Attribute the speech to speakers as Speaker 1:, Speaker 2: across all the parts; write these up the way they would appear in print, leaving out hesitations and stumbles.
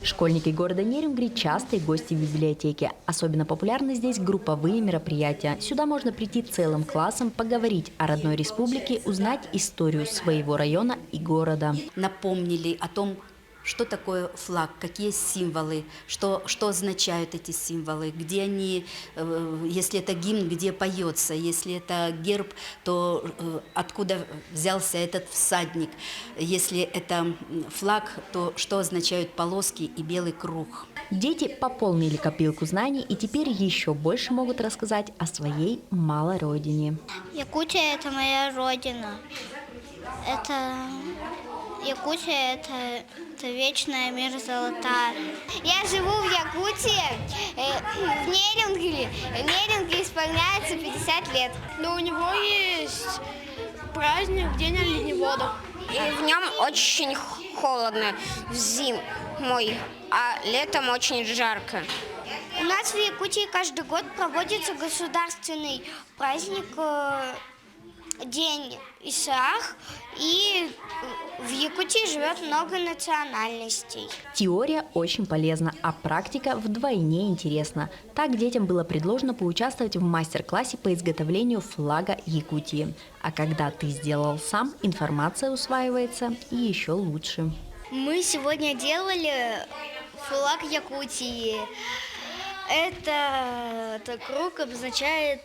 Speaker 1: Школьники города Нерюнгри – частые гости в библиотеке. Особенно популярны здесь групповые мероприятия. Сюда можно прийти целым классом, поговорить о родной республике, узнать историю своего района и города.
Speaker 2: Напомнили о том, что такое флаг, какие символы, что означают эти символы, где они, если это гимн, где поется, если это герб, то откуда взялся этот всадник, если это флаг, то что означают полоски и белый круг.
Speaker 1: Дети пополнили копилку знаний и теперь еще больше могут рассказать о своей малой родине.
Speaker 3: Якутия – это моя родина. Якутия – это вечная мир золотая. Я живу в Якутии, в Нерюнгри. В Нерюнгри исполняется 50 лет.
Speaker 4: Но у него есть праздник День оленевода.
Speaker 5: И в нем очень холодно зимой, а летом очень жарко.
Speaker 3: У нас в Якутии каждый год проводится государственный праздник День Исаак, и в Якутии живет много национальностей.
Speaker 1: Теория очень полезна, а практика вдвойне интересна. Так детям было предложено поучаствовать в мастер-классе по изготовлению флага Якутии. А когда ты сделал сам, информация усваивается и еще лучше.
Speaker 3: Мы сегодня делали флаг Якутии. Это круг обозначает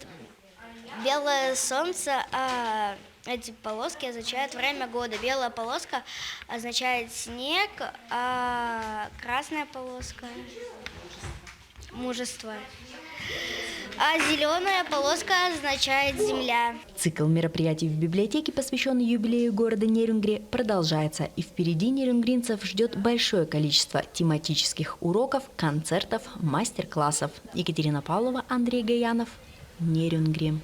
Speaker 3: белое солнце, а эти полоски означают время года. Белая полоска означает снег, а красная полоска – мужество. А зеленая полоска означает земля.
Speaker 1: Цикл мероприятий в библиотеке, посвященный юбилею города Нерюнгри, продолжается. И впереди нерюнгринцев ждет большое количество тематических уроков, концертов, мастер-классов. Екатерина Павлова, Андрей Гаянов, Нерюнгри.